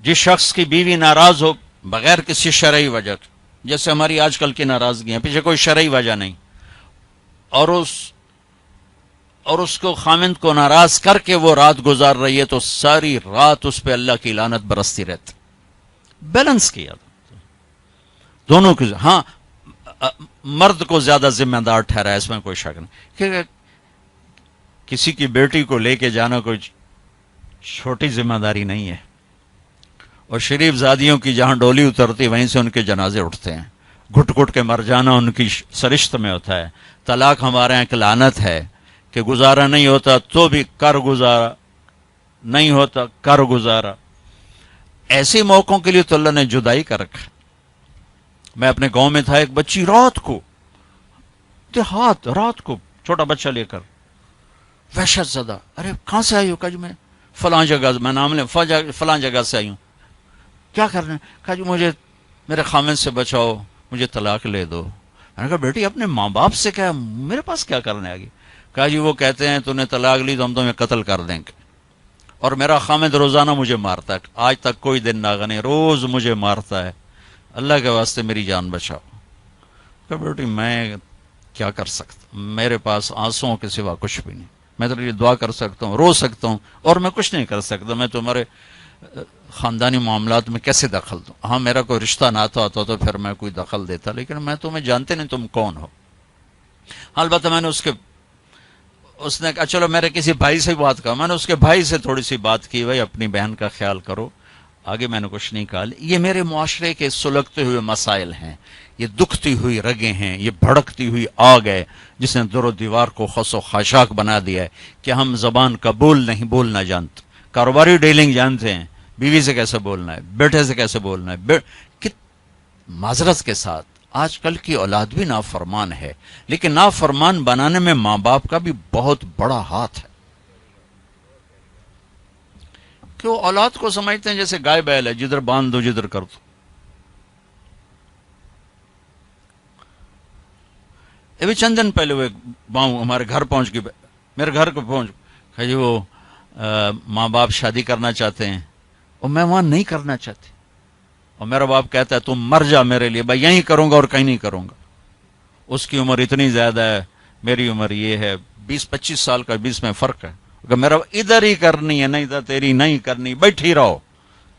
جس شخص کی بیوی ناراض ہو بغیر کسی شرعی وجہ کے، جیسے ہماری آج کل کی ناراضگیاں، پیچھے کوئی شرعی وجہ نہیں، اور اس کو خامند کو ناراض کر کے وہ رات گزار رہی ہے، تو ساری رات اس پہ اللہ کی لعنت برستی رہتی. بیلنس کیا دونوں کی. ہاں مرد کو زیادہ ذمہ دار ٹھہرا، اس میں کوئی شک نہیں، کہ کسی کی بیٹی کو لے کے جانا کوئی چھوٹی ذمہ داری نہیں ہے. اور شریف زادیوں کی جہاں ڈولی اترتی وہیں سے ان کے جنازے اٹھتے ہیں. گھٹ گھٹ کے مر جانا ان کی سرشت میں ہوتا ہے. طلاق ہمارے یہاں ایک لعنت ہے کہ گزارا نہیں ہوتا تو بھی کر گزارا، نہیں ہوتا کر گزارا. ایسے موقعوں کے لیے تو اللہ نے جدائی کر رکھا. میں اپنے گاؤں میں تھا، ایک بچی رات کو دیہات، رات کو چھوٹا بچہ لے کر، وحشت زدہ. ارے کہاں سے آئی ہو؟ کہا جی میں فلاں جگہ، میں نام لیں، فلاں جگہ سے آئی ہوں. کیا کرنا ہے؟ کہا جی مجھے میرے خامن سے بچاؤ، مجھے طلاق لے دو. میں نے کہا بیٹی اپنے ماں باپ سے کہا، میرے پاس کیا کرنے آگی؟ کہا جی وہ کہتے ہیں تو نے طلاق لی تو ہم تمہیں قتل کر دیں گے، اور میرا خامد روزانہ مجھے مارتا ہے، آج تک کوئی دن ناغا نہیں، روز مجھے مارتا ہے، اللہ کے واسطے میری جان بچاؤ. کہ بیٹی میں کیا کر سکتا، میرے پاس آنسوؤں کے سوا کچھ بھی نہیں. میں تو یہ دعا کر سکتا ہوں، رو سکتا ہوں، اور میں کچھ نہیں کر سکتا. میں تمہارے خاندانی معاملات میں کیسے دخل دوں؟ ہاں میرا کوئی رشتہ ناتا ہوتا تو پھر میں کوئی دخل دیتا، لیکن میں تمہیں جانتے نہیں تم کون ہو. البتہ میں نے اس نے کہا چلو میرے کسی بھائی سے بات کہا. میں نے اس کے بھائی سے تھوڑی سی بات کی، بھائی اپنی بہن کا خیال کرو. آگے میں نے کچھ نہیں کہا. یہ میرے معاشرے کے سلگتے ہوئے مسائل ہیں، یہ دکھتی ہوئی رگیں ہیں، یہ بھڑکتی ہوئی آگ ہے جس نے در و دیوار کو خس و خاشاک بنا دیا ہے کہ ہم زبان کا بولنا جانتے، کاروباری ڈیلنگ جانتے ہیں، بیوی سے کیسے بولنا ہے، بیٹے سے کیسے بولنا ہے. معذرت کے ساتھ آج کل کی اولاد بھی نافرمان ہے، لیکن نافرمان بنانے میں ماں باپ کا بھی بہت بڑا ہاتھ ہے. کہ وہ اولاد کو سمجھتے ہیں جیسے گائے بیل ہے، جدھر باندھ دو جدھر کر دو. ابھی چند دن پہلے وہ باؤں ہمارے گھر پہنچ گئی، میرے گھر کو پہنچ جی وہ ماں باپ شادی کرنا چاہتے ہیں اور میں وہاں نہیں کرنا چاہتی، اور میرا باپ کہتا ہے تم مر جا میرے لیے، بھائی یہیں کروں گا اور کہیں نہیں کروں گا. اس کی عمر اتنی زیادہ ہے، میری عمر یہ ہے، 20-25 سال کا 20 میں فرق ہے. کہ میرا ادھر ہی کرنی ہے، نہیں تو تیری نہیں کرنی، بیٹھی رہو.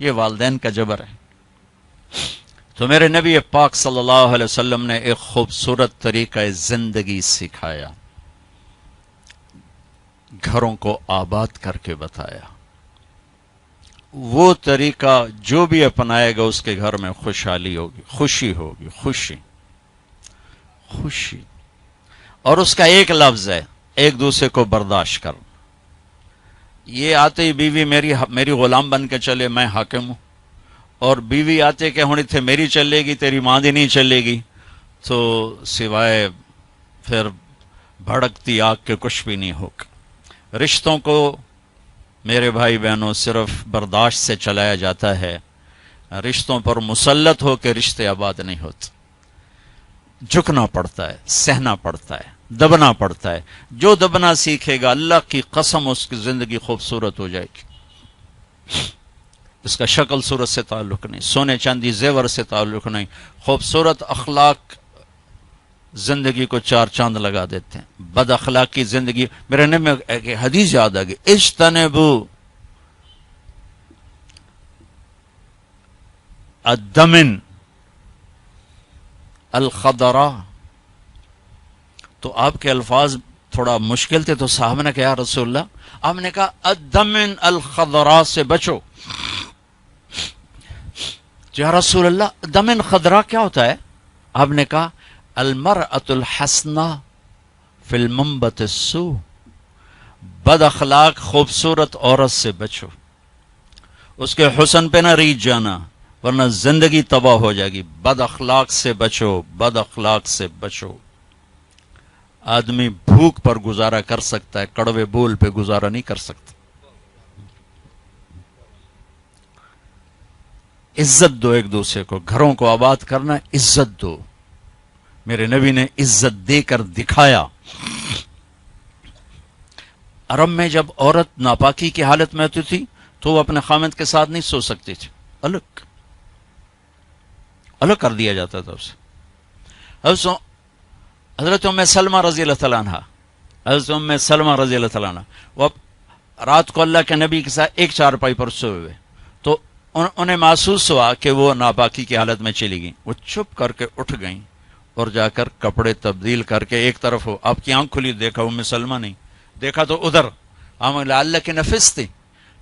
یہ والدین کا جبر ہے. تو میرے نبی پاک صلی اللہ علیہ وسلم نے ایک خوبصورت طریقہ زندگی سکھایا، گھروں کو آباد کر کے بتایا. وہ طریقہ جو بھی اپنائے گا اس کے گھر میں خوشحالی ہوگی، خوشی ہوگی، خوشی. اور اس کا ایک لفظ ہے، ایک دوسرے کو برداشت کر. یہ آتے ہی بیوی میری غلام بن کے چلے، میں حاکم ہوں، اور بیوی آتے کہ ہونی تھے میری چلے گی، تیری ماں دی نہیں چلے گی، تو سوائے پھر بھڑکتی آگ کے کچھ بھی نہیں ہوگا. رشتوں کو میرے بھائی بہنوں صرف برداشت سے چلایا جاتا ہے. رشتوں پر مسلط ہو کے رشتے آباد نہیں ہوتے. جھکنا پڑتا ہے، سہنا پڑتا ہے، دبنا پڑتا ہے. جو دبنا سیکھے گا اللہ کی قسم اس کی زندگی خوبصورت ہو جائے گی. اس کا شکل صورت سے تعلق نہیں، سونے چاندی زیور سے تعلق نہیں. خوبصورت اخلاق زندگی کو 4 چاند لگا دیتے ہیں. بد اخلاقی زندگی، میرے نبی میں ایک حدیث یاد آ گئی، اجتنبوا الدمن الخضراء. تو آپ کے الفاظ تھوڑا مشکل تھے، تو صاحب نے کہا رسول اللہ، آپ نے کہا الدمن الخضراء سے بچو. یا رسول اللہ دمن خضراء کیا ہوتا ہے؟ آپ نے کہا المرأة الحسنى فی المنبت السوء. بد اخلاق خوبصورت عورت سے بچو، اس کے حسن پہ نہ ریچھ جانا ورنہ زندگی تباہ ہو جائے گی. بد اخلاق سے بچو، بد اخلاق سے بچو. آدمی بھوک پر گزارا کر سکتا ہے، کڑوے بول پہ گزارا نہیں کر سکتا. عزت دو ایک دوسرے کو، گھروں کو آباد کرنا، عزت دو. میرے نبی نے عزت دے کر دکھایا. عرب میں جب عورت ناپاکی کی حالت میں ہوتی تھی تو وہ اپنے خامند کے ساتھ نہیں سو سکتی تھی، الگ الگ کر دیا جاتا تھا اسے. حضرت ام سلمہ رضی اللہ تعالیٰ عنہ، حضرت ام سلمہ رضی اللہ تعالیٰ عنہ، وہ رات کو اللہ کے نبی کے ساتھ ایک چارپائی پر سوئے ہوئے، تو انہیں محسوس ہوا کہ وہ ناپاکی کی حالت میں چلی گئیں. وہ چپ کر کے اٹھ گئیں اور جا کر کپڑے تبدیل کر کے ایک طرف ہو. آپ کی آنکھ کھلی، دیکھا ام سلمہ نہیں، دیکھا تو ادھر. اللہ کے نفس تھی،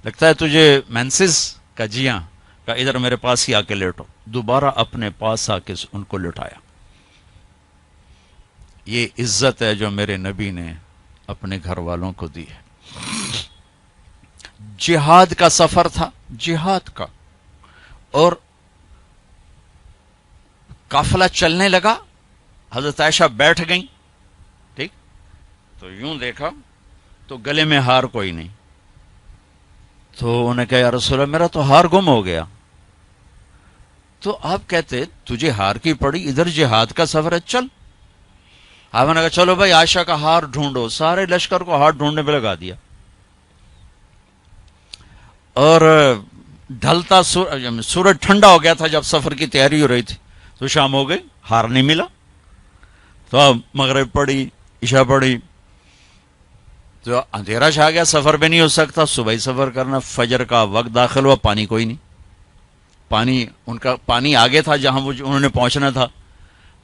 لگتا ہے تجھے مینسز کا، جی ہاں، کہ ادھر میرے پاس ہی آ کے لیٹو. دوبارہ اپنے پاس آ کے ان کو لٹایا. یہ عزت ہے جو میرے نبی نے اپنے گھر والوں کو دی ہے. جہاد کا سفر تھا، جہاد کا، اور قافلہ چلنے لگا. حضرت عائشہ بیٹھ گئیں، ٹھیک، تو یوں دیکھا تو گلے میں ہار کوئی نہیں. تو انہیں کہا یا رسول اللہ میرا تو ہار گم ہو گیا. تو آپ کہتے تجھے ہار کی پڑی، ادھر جہاد کا سفر ہے، چل. آپ نے کہا چلو بھائی عائشہ کا ہار ڈھونڈو. سارے لشکر کو ہار ڈھونڈنے پہ لگا دیا. اور ڈھلتا سورج ٹھنڈا ہو گیا تھا جب سفر کی تیاری ہو رہی تھی، تو شام ہو گئی، ہار نہیں ملا. تو اب مغرب پڑی، عشاء پڑی، تو اندھیرا چھا گیا، سفر پہ نہیں ہو سکتا. صبح ہی سفر کرنا، فجر کا وقت داخل ہوا، پانی کوئی نہیں. پانی ان کا پانی آگے تھا جہاں انہوں نے پہنچنا تھا.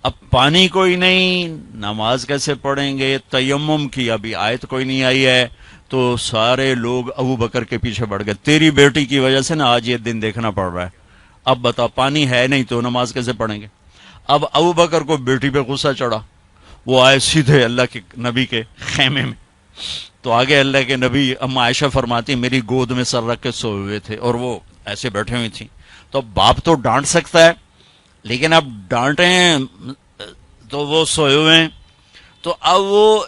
اب پانی کوئی نہیں، نماز کیسے پڑھیں گے؟ تیمم کی ابھی آیت کوئی نہیں آئی ہے. تو سارے لوگ ابو بکر کے پیچھے بڑھ گئے، تیری بیٹی کی وجہ سے نا آج یہ دن دیکھنا پڑ رہا ہے. اب بتا، پانی ہے نہیں تو نماز کیسے پڑھیں گے؟ اب ابو بکر کو بیٹی پہ غصہ چڑھا. وہ آئے سیدھے اللہ کے نبی کے خیمے میں. تو آگے اللہ کے نبی، اما عائشہ فرماتی میری گود میں سر رکھ کے سوئے ہوئے تھے اور وہ ایسے بیٹھے ہوئی تھیں. تو باپ تو ڈانٹ سکتا ہے، لیکن اب ڈانٹیں تو وہ سوئے ہوئے ہیں. تو اب وہ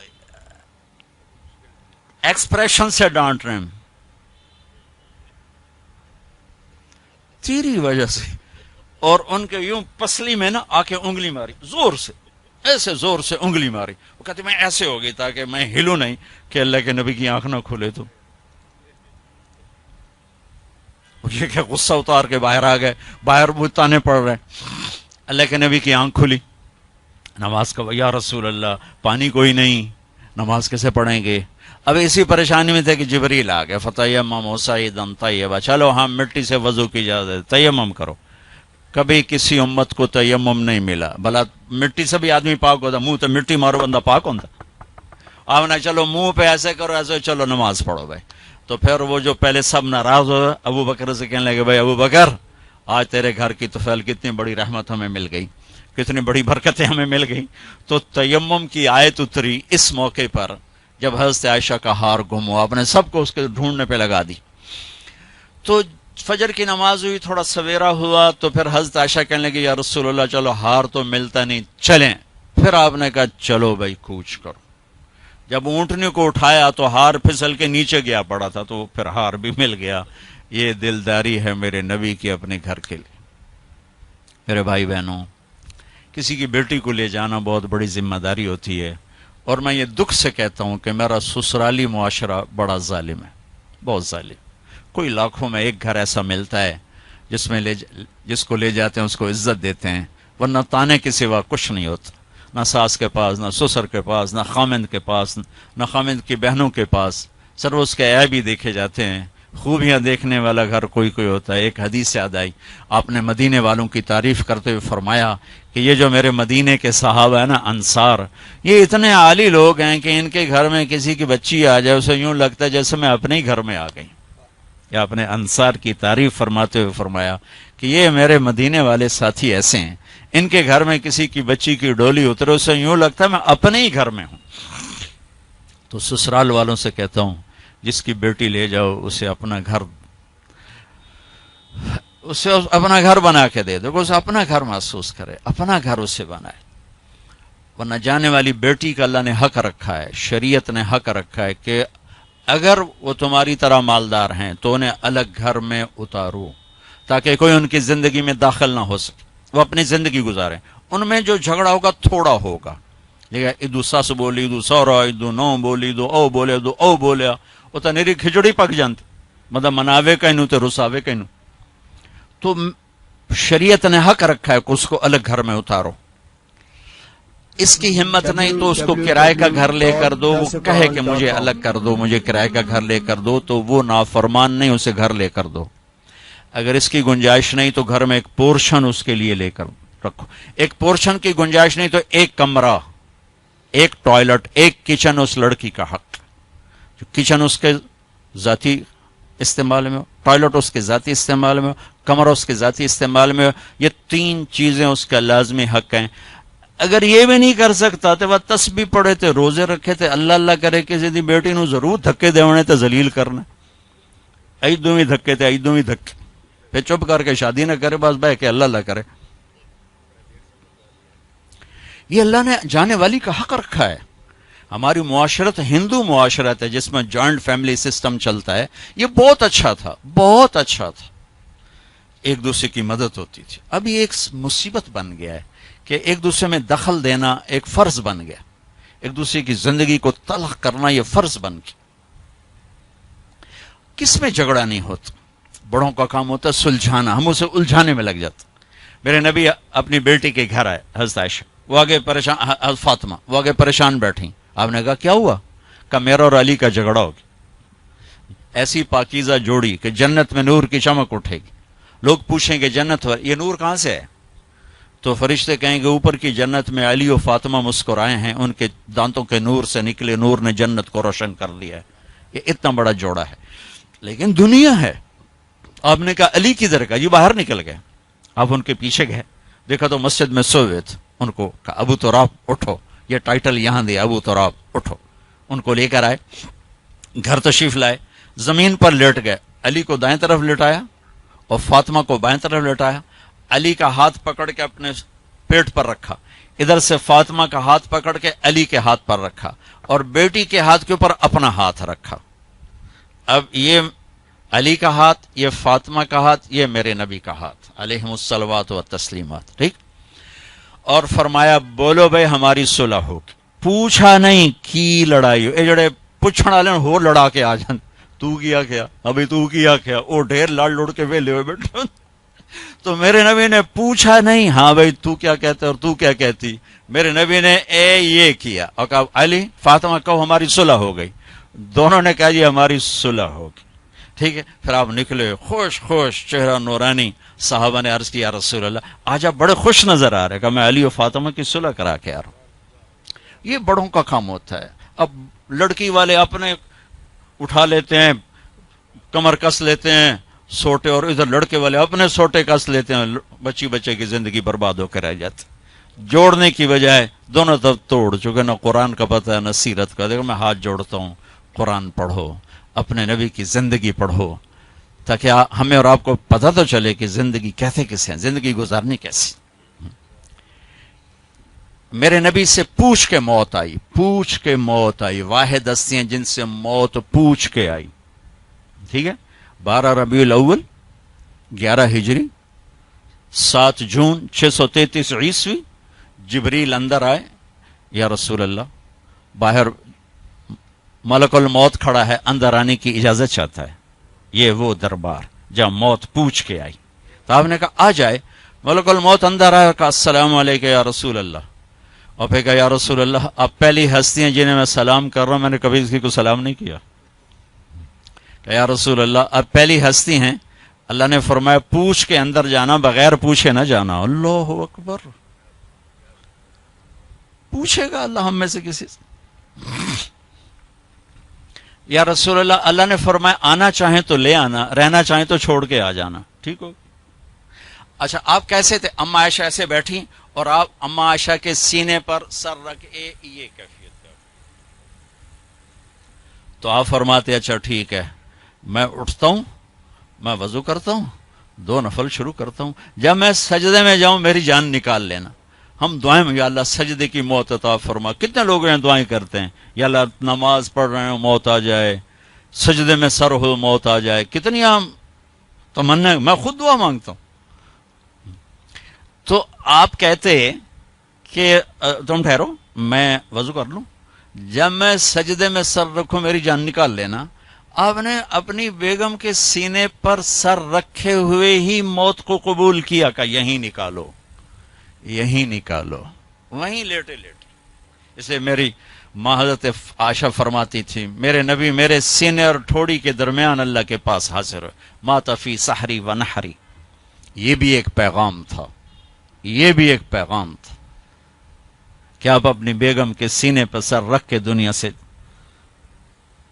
ایکسپریشن سے ڈانٹ رہے ہیں، تیری وجہ سے. اور ان کے یوں پسلی میں نا آ کے انگلی ماری، زور سے، ایسے زور سے انگلی ماری. وہ کہتے میں ایسے ہو گئی تاکہ میں ہلوں نہیں کہ اللہ کے نبی کی آنکھ نہ کھلے. تو یہ کہ غصہ اتار کے باہر آ گئے، باہر بتانے پڑ رہے. اللہ کے نبی کی آنکھ کھلی، نماز کا، یا رسول اللہ پانی کوئی نہیں، نماز کیسے پڑھیں گے؟ اب اسی پریشانی میں تھے کہ جبریل آ گئے. فتیمموا صعیدا طیبا، چلو ہاں مٹی سے وضو کی اجازت، تیمم کرو. کبھی کسی امت کو تیمم نہیں ملا. بھلا مٹی سے بھی آدمی پاک ہوتا، منہ تو مٹی مارو بندہ پاک ہوتا. آپ نے چلو منہ پہ ایسے کرو، ایسے چلو نماز پڑھو بھائی. تو پھر وہ جو پہلے سب ناراض ہو ابو بکر سے کہنے لگے بھائی ابو بکر، آج تیرے گھر کی طفیل کتنی بڑی رحمت ہمیں مل گئی، کتنی بڑی برکتیں ہمیں مل گئی. تو تیمم کی آیت اتری اس موقع پر جب حضرت عائشہ کا ہار گم ہوا. آپ نے سب کو اس کے ڈھونڈنے پہ لگا دی. تو فجر کی نماز ہوئی، تھوڑا سویرا ہوا. تو پھر حضرت عائشہ کہنے لگی یا رسول اللہ چلو ہار تو ملتا نہیں، چلیں. پھر آپ نے کہا چلو بھائی کوچ کرو. جب اونٹنے کو اٹھایا تو ہار پھسل کے نیچے گیا پڑا تھا، تو پھر ہار بھی مل گیا. یہ دلداری ہے میرے نبی کی اپنے گھر کے لیے. میرے بھائی بہنوں، کسی کی بیٹی کو لے جانا بہت بڑی ذمہ داری ہوتی ہے. اور میں یہ دکھ سے کہتا ہوں کہ میرا سسرالی معاشرہ بڑا ظالم ہے، بہت ظالم. کوئی لاکھوں میں ایک گھر ایسا ملتا ہے جس کو لے جاتے ہیں اس کو عزت دیتے ہیں، ورنہ تانے کے سوا کچھ نہیں ہوتا. نہ ساس کے پاس، نہ سسر کے پاس، نہ خامند کے پاس، نہ خامند کی بہنوں کے پاس. سر اس کے عیب بھی دیکھے جاتے ہیں. خوبیاں دیکھنے والا گھر کوئی کوئی ہوتا ہے. ایک حدیث یاد آئی، آپ نے مدینے والوں کی تعریف کرتے ہوئے فرمایا کہ یہ جو میرے مدینے کے صحابہ ہیں نا، انصار، یہ اتنے عالی لوگ ہیں کہ ان کے گھر میں کسی کی بچی آ جائے اسے یوں لگتا ہے جیسے میں اپنے ہی گھر میں آ گئی. یا اپنے انصار کی تعریف فرماتے ہوئے فرمایا کہ یہ میرے مدینے والے ساتھی ایسے ہیں، ان کے گھر میں کسی کی بچی کی ڈولی اترے اسے یوں لگتا ہے میں اپنے ہی گھر میں ہوں. تو سسرال والوں سے کہتا ہوں، جس کی بیٹی لے جاؤ اسے اپنا گھر بنا کے دے دو، اسے اپنا گھر محسوس کرے، اپنا گھر اسے بنائے. ورنہ جانے والی بیٹی کا اللہ نے حق رکھا ہے، شریعت نے حق رکھا ہے کہ اگر وہ تمہاری طرح مالدار ہیں تو انہیں الگ گھر میں اتارو تاکہ کوئی ان کی زندگی میں داخل نہ ہو سکے، وہ اپنی زندگی گزاریں. ان میں جو جھگڑا ہوگا تھوڑا ہوگا، لیکن ادو سس بولی ادو سورا ادو نو بولی دو او بولے دو او بولیا، وہ تو نیری کھچڑی پک جانتی، مطلب مناوے کہنو تو رساوے کہنو. تو شریعت نے حق رکھا ہے کہ اس کو الگ گھر میں اتارو. اس کی ہمت نہیں تو اس کو کرائے کا گھر لے کر دو. وہ کہے کہ مجھے الگ کر دو, مجھے کرائے کا گھر لے کر دو, تو وہ نافرمان نہیں, اسے گھر لے کر دو. اگر اس کی گنجائش نہیں تو گھر میں ایک پورشن اس کے لیے لے کر رکھو. ایک پورشن کی گنجائش نہیں تو ایک کمرہ, ایک ٹوائلٹ, ایک کچن اس لڑکی کا حق. جو کچن اس کے ذاتی استعمال میں ہو, ٹوائلٹ اس کے ذاتی استعمال میں ہو, کمرہ اس کے ذاتی استعمال میں ہو, یہ 3 چیزیں اس کا لازمی حق ہیں. اگر یہ بھی نہیں کر سکتا تو وہ تسبیح پڑھے تھے, روزے رکھے تھے, اللہ کرے کسی دی بیٹی نو ضرور دھکے دیونے تے ذلیل کرنا, ایدوں ہی دھکے تے ایدوں ہی دھکے, پھر چپ کر کے شادی نہ کرے, بس بہ کے اللہ کرے. یہ اللہ نے جانے والی کا حق رکھا ہے. ہماری معاشرت ہندو معاشرت ہے جس میں جوائنٹ فیملی سسٹم چلتا ہے, یہ بہت اچھا تھا, بہت اچھا تھا, ایک دوسرے کی مدد ہوتی تھی. اب یہ ایک مصیبت بن گیا ہے کہ ایک دوسرے میں دخل دینا ایک فرض بن گیا, ایک دوسرے کی زندگی کو تلخ کرنا یہ فرض بن گیا. کس میں جھگڑا نہیں ہوتا, بڑوں کا کام ہوتا ہے سلجھانا, ہم اسے الجھانے میں لگ جاتے. میرے نبی اپنی بیٹی کے گھر آئے, حضرت عائشہ, وہ آگے پریشان, حضرت فاطمہ وہ آگے پریشان بیٹھی. آپ نے کہا کیا ہوا؟ کہا میرا اور علی کا جھگڑا ہوگی. ایسی پاکیزہ جوڑی کہ جنت میں نور کی چمک اٹھے گی. لوگ پوچھیں گے جنت یہ نور کہاں سے ہے؟ تو فرشتے کہیں گے اوپر کی جنت میں علی و فاطمہ مسکرائے ہیں, ان کے دانتوں کے نور سے نکلے نور نے جنت کو روشن کر دیا ہے. یہ اتنا بڑا جوڑا ہے. لیکن دنیا ہے. آپ نے کہا علی کدھر کا؟ یہ باہر نکل گئے. آپ ان کے پیچھے گئے, دیکھا تو مسجد میں سوئے تھے. ان کو کہا ابو تراب اٹھو, یہ ٹائٹل یہاں دیا, ابو تراب اٹھو. ان کو لے کر آئے, گھر تشریف لائے, زمین پر لیٹ گئے. علی کو دائیں طرف لٹایا اور فاطمہ کو بائیں طرف لٹایا. علی کا ہاتھ پکڑ کے اپنے پیٹ پر رکھا, ادھر سے فاطمہ کا ہاتھ پکڑ کے علی کے ہاتھ پر رکھا, اور بیٹی کے ہاتھ کے اوپر اپنا ہاتھ رکھا. اب یہ علی کا ہاتھ, یہ فاطمہ کا ہاتھ, یہ میرے نبی کا ہاتھ علیہم الصلوات و تسلیمات. ٹھیک. اور فرمایا بولو بھائی ہماری صلح ہوگی. پوچھا نہیں کی لڑائی ہو, اے جڑے پوچھنے والے ہو لڑا کے آ جان, تو کیا کیا ابھی, تو کیا کیا, وہ ڈھیر لڑ لڑ کے ویلے ہوئے بیٹھے. تو میرے نبی نے پوچھا نہیں ہاں بھائی تو کیا کہتے اور تو کیا کہتی. میرے نبی نے یہ کیا اور کہا علی فاطمہ کہو ہماری صلح ہو گئی. دونوں نے کہا جی ہماری صلح ہوگی. ٹھیک ہے. پھر آپ نکلے خوش خوش, چہرہ نورانی. صحابہ نے عرض کیا رسول اللہ آج آپ بڑے خوش نظر آ رہے. کہ میں علی و فاطمہ کی صلح کرا کے آ رہا ہوں. یہ بڑوں کا کام ہوتا ہے. اب لڑکی والے اپنے اٹھا لیتے ہیں, کمر کس لیتے ہیں سوٹے, اور ادھر لڑکے والے اپنے سوٹے کس لیتے ہیں, بچی بچے کی زندگی برباد ہو کے رہ جاتی. جوڑنے کی بجائے دونوں طرف توڑ چکے. نہ قرآن کا پتہ ہے نہ سیرت کا. دیکھو میں ہاتھ جوڑتا ہوں, قرآن پڑھو, اپنے نبی کی زندگی پڑھو, تاکہ ہمیں اور آپ کو پتہ تو چلے کہ زندگی کیسے کیسے ہیں, زندگی گزارنی کیسی. میرے نبی سے پوچھ کے موت آئی, پوچھ کے موت آئی. واحد ہستی ہیں جن سے موت پوچھ کے آئی. ٹھیک ہے. 12 ربیع الاول 11 ہجری 7 جون 633 عیسوی جبریل اندر آئے. یا رسول اللہ باہر ملک الموت کھڑا ہے, اندر آنے کی اجازت چاہتا ہے. یہ وہ دربار جہاں موت پوچھ کے آئی. تو آپ نے کہا آ جائے. ملک الموت اندر آیا, کہا السلام علیکم یا رسول اللہ. اور پھر کہا یا رسول اللہ آپ پہلی ہستی ہیں جنہیں میں سلام کر رہا ہوں, میں نے کبھی کسی کو سلام نہیں کیا. کہ یا رسول اللہ آپ پہلی ہستی ہیں, اللہ نے فرمایا پوچھ کے اندر جانا, بغیر پوچھے نہ جانا. اللہ اکبر. پوچھے گا اللہ ہم میں سے کسی سے. یا رسول اللہ اللہ نے فرمایا آنا چاہیں تو لے آنا, رہنا چاہیں تو چھوڑ کے آ جانا. ٹھیک ہو. اچھا آپ کیسے تھے؟ اما عائشہ ایسے بیٹھی اور آپ اما عائشہ کے سینے پر سر رکھ یہ کیفیت کا. تو آپ فرماتے اچھا ٹھیک ہے, میں اٹھتا ہوں, میں وضو کرتا ہوں, 2 نفل شروع کرتا ہوں, جب میں سجدے میں جاؤں میری جان نکال لینا. ہم دعائیں میں یا اللہ سجدے کی موت عطا فرما. کتنے لوگ ہیں دعائیں کرتے ہیں یا اللہ نماز پڑھ رہے ہیں موت آ جائے, سجدے میں سر ہو موت آ جائے. کتنی عام تمنا. میں خود دعا مانگتا ہوں. تو آپ کہتے کہ تم ٹھہرو میں وضو کر لوں, جب میں سجدے میں سر رکھوں میری جان نکال لینا. آپ نے اپنی بیگم کے سینے پر سر رکھے ہوئے ہی موت کو قبول کیا کہ یہیں نکالو، یہیں نکالو، وہیں لیٹے لیٹے۔ اسے میری ماں حضرت عائشہ فرماتی تھی میرے نبی میرے سینے اور ٹھوڑی کے درمیان اللہ کے پاس حاضر ہو، مات فی سحری و نحری۔ یہ بھی ایک پیغام تھا، یہ بھی ایک پیغام تھا کہ آپ اپنی بیگم کے سینے پر سر رکھ کے دنیا سے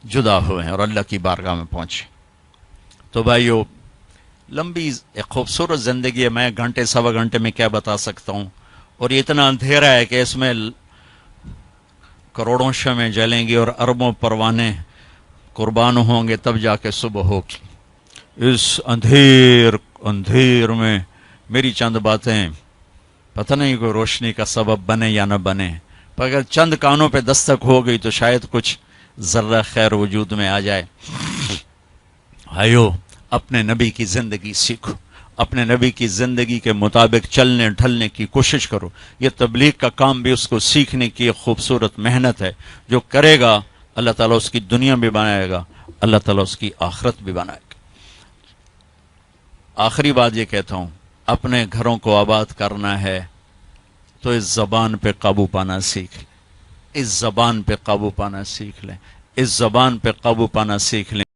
جدا ہوئے ہیں اور اللہ کی بارگاہ میں پہنچے۔ تو بھائیو، لمبی ایک خوبصورت زندگی ہے، میں گھنٹے سوا گھنٹے میں کیا بتا سکتا ہوں، اور یہ اتنا اندھیرا ہے کہ اس میں کروڑوں شمعیں جلیں گی اور اربوں پروانے قربان ہوں گے تب جا کے صبح ہوگی۔ اس اندھیر میں میری چند باتیں پتہ نہیں کوئی روشنی کا سبب بنے یا نہ بنے، پر اگر چند کانوں پہ دستک ہو گئی تو شاید کچھ ذرہ خیر وجود میں آ جائے۔ بھائیو، اپنے نبی کی زندگی سیکھو، اپنے نبی کی زندگی کے مطابق چلنے ڈھلنے کی کوشش کرو۔ یہ تبلیغ کا کام بھی اس کو سیکھنے کی ایک خوبصورت محنت ہے، جو کرے گا اللہ تعالیٰ اس کی دنیا بھی بنائے گا، اللہ تعالیٰ اس کی آخرت بھی بنائے گا۔ آخری بات یہ کہتا ہوں، اپنے گھروں کو آباد کرنا ہے تو اس زبان پہ قابو پانا سیکھ لیں، اس زبان پہ قابو پانا سیکھ لیں، اس زبان پہ قابو پانا سیکھ لیں۔